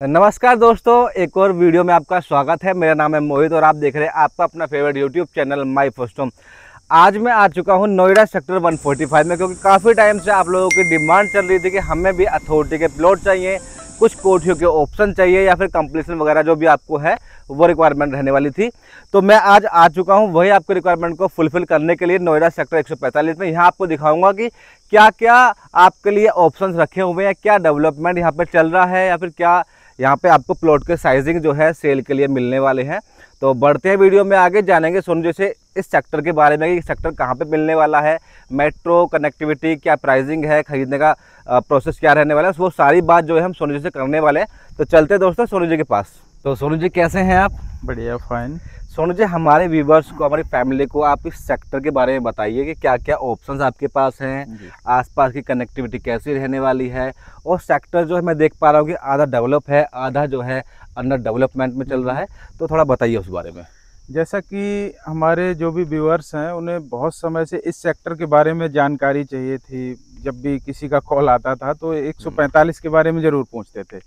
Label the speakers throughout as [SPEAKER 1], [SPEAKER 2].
[SPEAKER 1] नमस्कार दोस्तों, एक और वीडियो में आपका स्वागत है। मेरा नाम है मोहित और आप देख रहे हैं आपका अपना favourite YouTube channel my first home. आज मैं आ चुका हूं नोएडा सेक्टर 145 में, क्योंकि काफ़ी टाइम से आप लोगों की डिमांड चल रही थी कि हमें भी अथॉरिटी के प्लॉट चाहिए, कुछ कोठियों के ऑप्शन चाहिए या फिर कंप्लीशन वगैरह जो भी आपको है वो रिक्वायरमेंट रहने वाली थी। तो मैं आज आ चुका हूं वही आपके रिक्वायरमेंट को फुलफिल करने के लिए नोएडा सेक्टर 145 में। यहाँ आपको दिखाऊंगा कि क्या क्या आपके लिए ऑप्शंस रखे हुए हैं, क्या डेवलपमेंट यहाँ पर चल रहा है या फिर क्या यहाँ पे आपको प्लॉट के साइजिंग जो है सेल के लिए मिलने वाले हैं। तो बढ़ते हैं वीडियो में आगे, जानेंगे सोनू जी से इस सेक्टर के बारे में कि सेक्टर कहाँ पे मिलने वाला है, मेट्रो कनेक्टिविटी क्या प्राइसिंग है, खरीदने का प्रोसेस क्या रहने वाला है, वो सारी बात जो है हम सोनू जी से करने वाले हैं। तो चलते हैं दोस्तों सोनू जी के पास। तो सोनू जी कैसे हैं आप?
[SPEAKER 2] बढ़िया, फाइन।
[SPEAKER 1] सोनू जी, हमारे व्यूवर्स को, हमारी फैमिली को आप इस सेक्टर के बारे में बताइए कि क्या क्या ऑप्शंस आपके पास हैं, आसपास की कनेक्टिविटी कैसी रहने वाली है, और सेक्टर जो है मैं देख पा रहा हूँ कि आधा डेवलप है, आधा जो है अंडर डेवलपमेंट में चल रहा है। तो थोड़ा बताइए उस बारे में।
[SPEAKER 2] जैसा कि हमारे जो भी व्यूअर्स हैं उन्हें बहुत समय से इस सेक्टर के बारे में जानकारी चाहिए थी। जब भी किसी का कॉल आता था तो 145 के बारे में ज़रूर पूछते थे।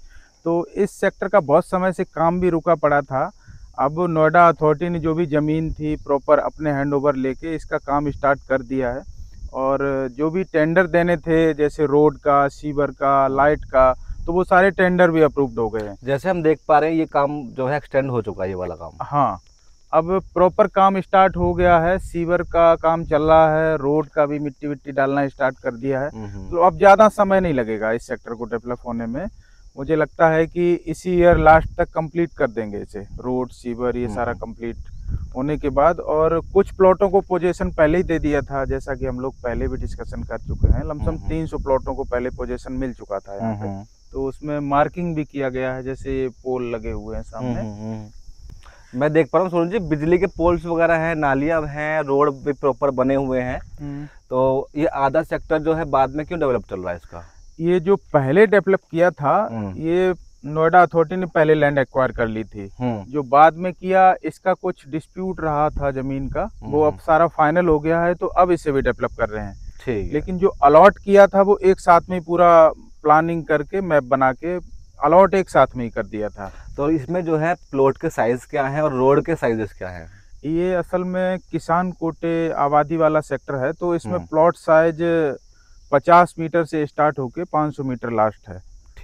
[SPEAKER 2] तो इस सेक्टर का बहुत समय से काम भी रुका पड़ा था। अब नोएडा अथॉरिटी ने जो भी ज़मीन थी प्रॉपर अपने हैंड ओवर लेके इसका काम स्टार्ट कर दिया है। और जो भी टेंडर देने थे जैसे रोड का, सीवर का, लाइट का, तो वो सारे टेंडर भी अप्रूव्ड हो गए हैं।
[SPEAKER 1] जैसे हम देख पा रहे हैं ये काम जो है एक्सटेंड हो चुका है, ये वाला काम।
[SPEAKER 2] हाँ, अब प्रॉपर काम स्टार्ट हो गया है। सीवर का काम चल रहा है, रोड का भी मिट्टी विट्टी डालना स्टार्ट कर दिया है। तो अब ज़्यादा समय नहीं लगेगा इस सेक्टर को डेवलप होने में। मुझे लगता है कि इसी ईयर लास्ट तक कंप्लीट कर देंगे इसे, रोड सीवर ये सारा कंप्लीट होने के बाद। और कुछ प्लॉटों को पोजीशन पहले ही दे दिया था, जैसा कि हम लोग पहले भी डिस्कशन कर चुके हैं। लमसम 300 प्लॉटों को पहले पोजीशन मिल चुका था यहाँ पे। तो उसमें मार्किंग भी किया गया है, जैसे ये पोल लगे हुए हैं सामने।
[SPEAKER 1] मैं देख पा रहा हूँ सोनू जी, बिजली के पोल्स वगैरह हैं, नालियाँ हैं, रोड भी प्रॉपर बने हुए हैं। तो ये आधा सेक्टर जो है बाद में क्यों डेवलप चल रहा है इसका?
[SPEAKER 2] ये जो पहले डेवलप किया था, ये नोएडा अथॉरिटी ने पहले लैंड एक्वायर कर ली थी। जो बाद में किया, इसका कुछ डिस्प्यूट रहा था जमीन का, वो अब सारा फाइनल हो गया है। तो अब इसे भी डेवलप कर रहे हैं। ठीक। लेकिन जो अलॉट किया था वो एक साथ में पूरा प्लानिंग करके मैप बना के अलॉट एक साथ में ही कर दिया था।
[SPEAKER 1] तो इसमें जो है प्लॉट के साइज क्या है और रोड के साइजेस क्या है?
[SPEAKER 2] ये असल में किसान कोटे आबादी वाला सेक्टर है। तो इसमें प्लॉट साइज 50 मीटर से स्टार्ट होके 500 मीटर लास्ट है।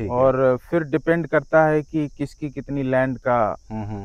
[SPEAKER 2] और फिर डिपेंड करता है कि किसकी कितनी लैंड का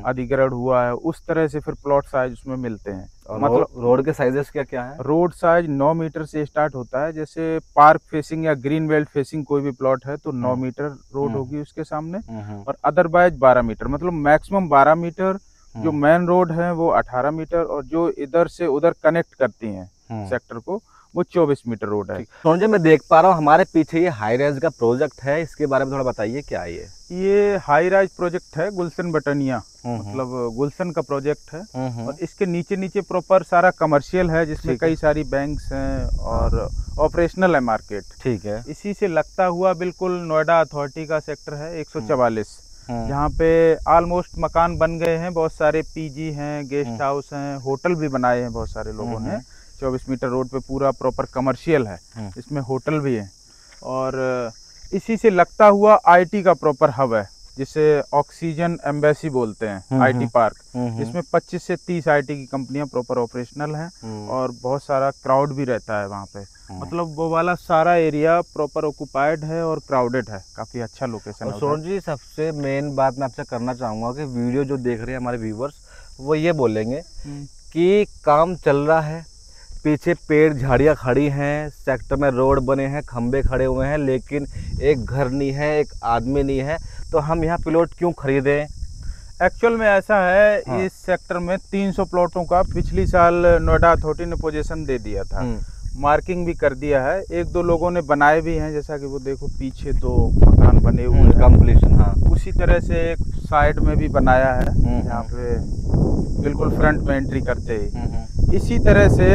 [SPEAKER 2] अधिग्रहण हुआ है, उस तरह से फिर प्लॉट साइज उसमें मिलते हैं।
[SPEAKER 1] और मतलब रोड के साइजेस क्या क्या है?
[SPEAKER 2] रोड साइज 9 मीटर से स्टार्ट होता है। जैसे पार्क फेसिंग या ग्रीन बेल्ट फेसिंग कोई भी प्लॉट है तो 9 मीटर रोड होगी उसके सामने। और अदरवाइज 12 मीटर, मतलब मैक्सिमम 12 मीटर। जो मेन रोड है वो 18 मीटर, और जो इधर से उधर कनेक्ट करती हैं सेक्टर को वो 24 मीटर रोड है।
[SPEAKER 1] सोनू जी, मैं देख पा रहा हूँ हमारे पीछे ये हाई राइज का प्रोजेक्ट है, इसके बारे में थोड़ा बताइए क्या है
[SPEAKER 2] ये हाई राइज प्रोजेक्ट है गुलशन बटनिया, मतलब गुलशन का प्रोजेक्ट है। और इसके नीचे नीचे प्रॉपर सारा कमर्शियल है, जिसमें कई सारी बैंक्स हैं और ऑपरेशनल है मार्केट। ठीक है। इसी से लगता हुआ बिल्कुल नोएडा अथॉरिटी का सेक्टर है 144, जहाँ पे ऑलमोस्ट मकान बन गए हैं। बहुत सारे पीजी हैं, गेस्ट हाउस हैं, होटल भी बनाए हैं बहुत सारे लोगों ने। 24 मीटर रोड पे पूरा प्रॉपर कमर्शियल है, इसमें होटल भी है। और इसी से लगता हुआ आईटी का प्रॉपर हब है, जिसे ऑक्सीजन एम्बेसी बोलते हैं, आईटी पार्क। इसमें 25 से 30 आईटी की कंपनियां प्रॉपर ऑपरेशनल हैं। और बहुत सारा क्राउड भी रहता है वहाँ पे। मतलब वो वाला सारा एरिया प्रॉपर ऑक्युपाइड है और क्राउडेड है, काफ़ी अच्छा लोकेशन है।
[SPEAKER 1] सोनू जी, सबसे मेन बात मैं आपसे करना चाहूँगा कि वीडियो जो देख रहे हैं हमारे व्यूवर्स, वो ये बोलेंगे कि काम चल रहा है, पीछे पेड़ झाड़ियाँ खड़ी हैं, सेक्टर में रोड बने हैं, खंबे खड़े हुए हैं, लेकिन एक घर नहीं है, एक आदमी नहीं है, तो हम यहाँ प्लॉट क्यों खरीदें?
[SPEAKER 2] एक्चुअल में ऐसा है, इस सेक्टर में 300 प्लॉटों का पिछली साल नोएडा अथॉरिटी ने पोजीशन दे दिया था। मार्किंग भी कर दिया है, 1-2 लोगों ने बनाए भी हैं, जैसा कि वो देखो पीछे 2 मकान बने हुए हैं कंप्लीशन। हाँ, उसी तरह से एक साइड में भी बनाया है, यहाँ पे बिल्कुल फ्रंट में एंट्री करते ही। इसी तरह से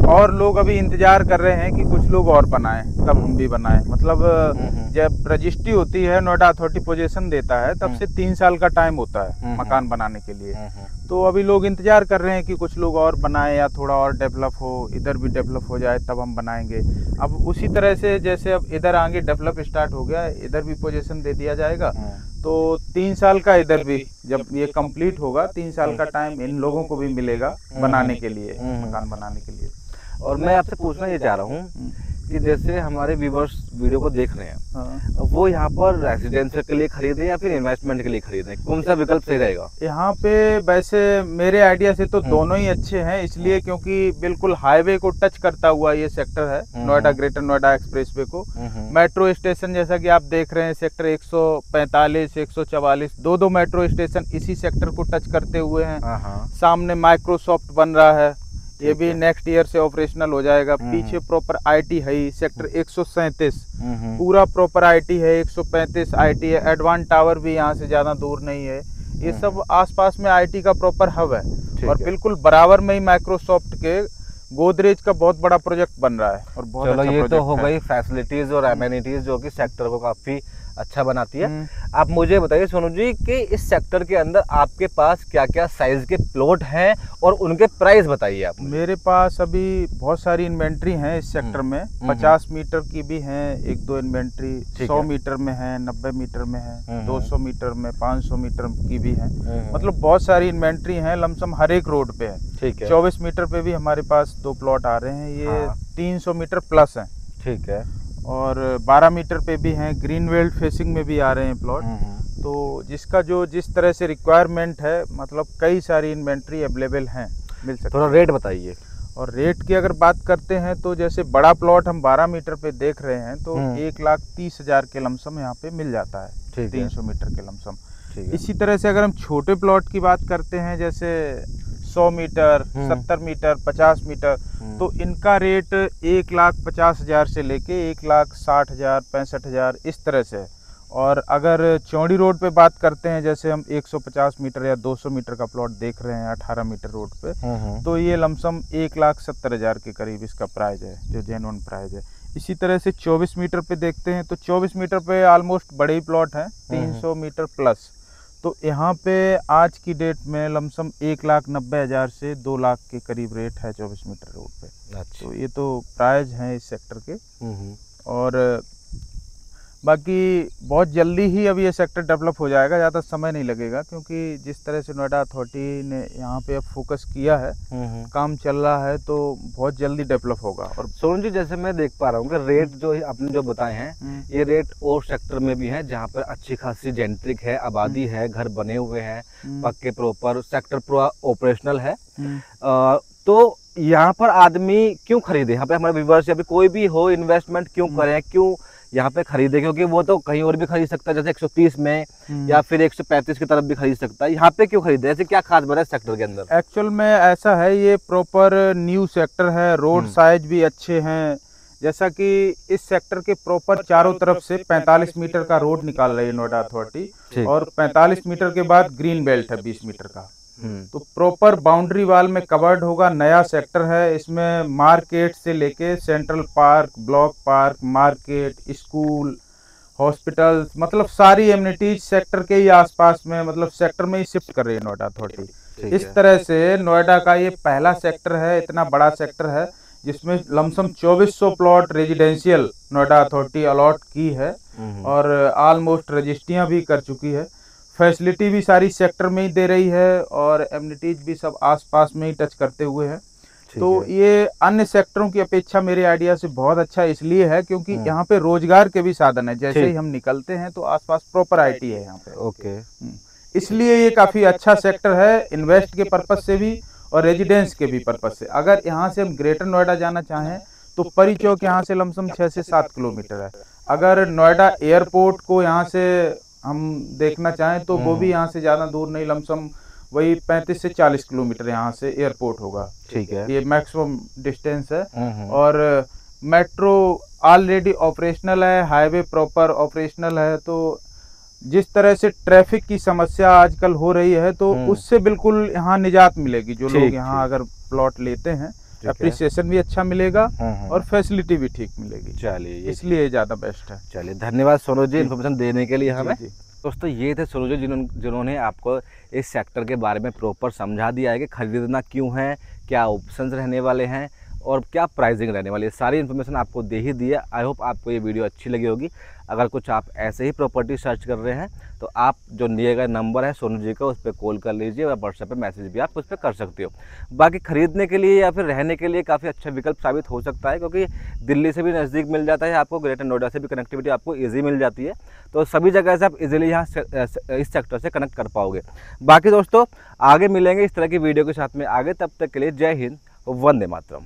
[SPEAKER 2] और लोग अभी इंतजार कर रहे हैं कि कुछ लोग और बनाएं, तब हम भी बनाएं। मतलब जब रजिस्ट्री होती है, नोएडा अथॉरिटी पोजीशन देता है, तब से 3 साल का टाइम होता है मकान बनाने के लिए। तो अभी लोग इंतजार कर रहे हैं कि कुछ लोग और बनाएं या थोड़ा और डेवलप हो, इधर भी डेवलप हो जाए, तब हम बनाएंगे। अब उसी तरह से जैसे अब इधर आगे डेवलप स्टार्ट हो गया, इधर भी पोजीशन दे दिया जाएगा, तो 3 साल का इधर भी, जब ये कंप्लीट होगा 3 साल का टाइम इन लोगों को भी मिलेगा बनाने के लिए, मकान बनाने के लिए।
[SPEAKER 1] और मैं आपसे पूछना ये चाह रहा हूँ कि जैसे हमारे व्यूवर्स वीडियो को देख रहे हैं,
[SPEAKER 2] हाँ।
[SPEAKER 1] वो यहाँ पर रेजिडेंशियल के लिए खरीदे या फिर इन्वेस्टमेंट के लिए खरीदे, कौन सा विकल्प सही रहेगा?
[SPEAKER 2] यहाँ पे वैसे मेरे आइडिया से तो दोनों ही अच्छे हैं, इसलिए क्योंकि बिल्कुल हाईवे को टच करता हुआ ये सेक्टर है, नोएडा ग्रेटर नोएडा एक्सप्रेसवे को। मेट्रो स्टेशन जैसा कि आप देख रहे हैं, सेक्टर 145, 144, दो मेट्रो स्टेशन इसी सेक्टर को टच करते हुए हैं। सामने माइक्रोसॉफ्ट बन रहा है, ये भी नेक्स्ट ईयर से ऑपरेशनल हो जाएगा। पीछे प्रॉपर आईटी है, सेक्टर 137 पूरा प्रॉपर आईटी है, 135 आईटी है। एडवांस टावर भी यहाँ से ज्यादा दूर नहीं है। ये सब आसपास में आईटी का प्रॉपर हब है। और बिल्कुल बराबर में ही माइक्रोसॉफ्ट के गोदरेज का बहुत बड़ा प्रोजेक्ट बन रहा है और बहुत
[SPEAKER 1] चलो
[SPEAKER 2] अच्छा
[SPEAKER 1] ये तो हो
[SPEAKER 2] है।
[SPEAKER 1] गई फैसिलिटीज और एमेनिटीज जो कि सेक्टर को काफी अच्छा बनाती है। आप मुझे बताइए सोनू जी कि इस सेक्टर के अंदर आपके पास क्या क्या साइज के प्लॉट हैं और उनके प्राइस बताइए आप।
[SPEAKER 2] मेरे पास अभी बहुत सारी इन्वेंट्री हैं इस सेक्टर में। 50 मीटर की भी हैं, 1-2 इन्वेंट्री 100 मीटर में है, 90 मीटर में है, 200 मीटर में, 500 मीटर की भी है। मतलब बहुत सारी इन्वेंट्री हैं, लमसम हर एक रोड पे है।
[SPEAKER 1] ठीक है।
[SPEAKER 2] 24 मीटर पे भी हमारे पास 2 प्लॉट आ रहे हैं, ये 300 मीटर प्लस है।
[SPEAKER 1] ठीक है।
[SPEAKER 2] और 12 मीटर पे भी हैं, ग्रीन वेल्ड फेसिंग में भी आ रहे हैं प्लॉट। तो जिसका जो जिस तरह से रिक्वायरमेंट है, मतलब कई सारी इन्वेंट्री अवेलेबल हैं, मिल सकती है।
[SPEAKER 1] थोड़ा रेट बताइए।
[SPEAKER 2] और रेट की अगर बात करते हैं तो जैसे बड़ा प्लॉट हम 12 मीटर पे देख रहे हैं तो 1,30,000 के लमसम यहाँ पे मिल जाता है, 300 मीटर के लमसम। इसी तरह से अगर हम छोटे प्लॉट की बात करते हैं, जैसे 100 मीटर, 70 मीटर, 50 मीटर, तो इनका रेट 1,50,000 से लेके 1,60,000, 65,000 इस तरह से। और अगर चौड़ी रोड पे बात करते हैं, जैसे हम 150 मीटर या 200 मीटर का प्लॉट देख रहे हैं 18 मीटर रोड पे, तो ये लमसम 1,70,000 के करीब इसका प्राइस है, जो जेन्युइन प्राइस है। इसी तरह से 24 मीटर पे देखते हैं तो 24 मीटर पे ऑलमोस्ट बड़े ही प्लॉट हैं, 300 मीटर प्लस। तो यहाँ पे आज की डेट में लमसम 1,90,000 से 2 लाख के करीब रेट है 24 मीटर रोड पे।
[SPEAKER 1] अच्छा।
[SPEAKER 2] तो ये तो प्राइस हैं इस सेक्टर के। और बाकी बहुत जल्दी ही अब ये सेक्टर डेवलप हो जाएगा, ज़्यादा समय नहीं लगेगा, क्योंकि जिस तरह से नोएडा अथॉरिटी ने यहाँ पे अब फोकस किया है, काम चल रहा है, तो बहुत जल्दी डेवलप होगा। और
[SPEAKER 1] सोनू जी, जैसे मैं देख पा रहा हूँ कि रेट जो आपने जो बताए हैं, ये रेट और सेक्टर में भी हैं जहाँ पर अच्छी खासी जेंट्रिक है, आबादी है, घर बने हुए हैं पक्के, प्रॉपर सेक्टर पूरा ऑपरेशनल है। तो यहाँ पर आदमी क्यों खरीदे? यहाँ पे हमारे व्यूअर्स या फिर कोई भी हो, इन्वेस्टमेंट क्यों करें, क्यों यहाँ पे खरीदे? क्योंकि वो तो कहीं और भी खरीद सकता है, जैसे 130 में या फिर 135 की तरफ भी खरीद सकता है। यहाँ पे क्यों खरीदे? ऐसे क्या खास बात है सेक्टर के अंदर?
[SPEAKER 2] एक्चुअल में ऐसा है, ये प्रॉपर न्यू सेक्टर है, रोड साइज भी अच्छे हैं। जैसा कि इस सेक्टर के प्रॉपर चारों तरफ से 45 मीटर का रोड निकाल रही है नोएडा अथॉरिटी, और 45 मीटर के बाद ग्रीन बेल्ट है 20 मीटर का। तो प्रॉपर बाउंड्री वाल में कवर्ड होगा, नया सेक्टर है। इसमें मार्केट से लेके central park, block park, market, school, hospital, मतलब सारी एमिनिटीज सेक्टर के ही आसपास में, मतलब सेक्टर में ही शिफ्ट कर रही है नोएडा अथॉरिटी। इस तरह से नोएडा का ये पहला सेक्टर है, इतना बड़ा सेक्टर है, जिसमें lump sum 2400 plot residential Noida authority allot की है, और ऑलमोस्ट रजिस्ट्रियां भी कर चुकी है। फैसिलिटी भी सारी सेक्टर में ही दे रही है, और एमिनिटीज भी सब आसपास में ही टच करते हुए हैं। तो ये अन्य सेक्टरों की अपेक्षा मेरे आइडिया से बहुत अच्छा इसलिए है क्योंकि यहाँ पे रोजगार के भी साधन है। जैसे ही हम निकलते हैं तो आसपास प्रॉपर आईटी है यहाँ पे।
[SPEAKER 1] ओके,
[SPEAKER 2] इसलिए ये काफी अच्छा सेक्टर है, इन्वेस्ट के पर्पज से भी और रेजिडेंस के भी पर्पज से। अगर यहाँ से हम ग्रेटर नोएडा जाना चाहें तो परी चौक यहाँ से लमसम 6 से 7 किलोमीटर है। अगर नोएडा एयरपोर्ट को यहाँ से हम देखना चाहें तो वो भी यहाँ से ज़्यादा दूर नहीं, लमसम वही 35 से 40 किलोमीटर यहाँ से एयरपोर्ट होगा।
[SPEAKER 1] ठीक है,
[SPEAKER 2] ये मैक्सिमम डिस्टेंस है। और मेट्रो ऑलरेडी ऑपरेशनल है, हाईवे प्रॉपर ऑपरेशनल है। तो जिस तरह से ट्रैफिक की समस्या आजकल हो रही है, तो उससे बिल्कुल यहाँ निजात मिलेगी। जो लोग यहाँ अगर प्लॉट लेते हैं, अप्रिसिएशन भी अच्छा मिलेगा और फैसिलिटी भी ठीक मिलेगी।
[SPEAKER 1] चलिए,
[SPEAKER 2] इसलिए ज़्यादा बेस्ट है।
[SPEAKER 1] चलिए, धन्यवाद सोनू जी इन्फॉर्मेशन देने के लिए हमें। दोस्तों, ये थे सोनू जी जिन्होंने आपको इस सेक्टर के बारे में प्रॉपर समझा दिया है कि खरीदना क्यों है, क्या ऑप्शंस रहने वाले हैं और क्या प्राइसिंग रहने वाली है, सारी इन्फॉर्मेशन आपको दे ही दी है। आई होप आपको ये वीडियो अच्छी लगी होगी। अगर कुछ आप ऐसे ही प्रॉपर्टी सर्च कर रहे हैं तो आप जो दिए गए नंबर है सोनू जी का, उस पर कॉल कर लीजिए और व्हाट्सएप पे मैसेज भी आप उस पर कर सकते हो। बाकी ख़रीदने के लिए या फिर रहने के लिए काफ़ी अच्छा विकल्प साबित हो सकता है, क्योंकि दिल्ली से भी नज़दीक मिल जाता है आपको, ग्रेटर नोएडा से भी कनेक्टिविटी आपको ईजी मिल जाती है, तो सभी जगह से आप इजीली यहाँ इस सेक्टर से कनेक्ट कर पाओगे। बाकी दोस्तों आगे मिलेंगे इस तरह की वीडियो के साथ में आगे, तब तक के लिए जय हिंद, वंदे मातरम।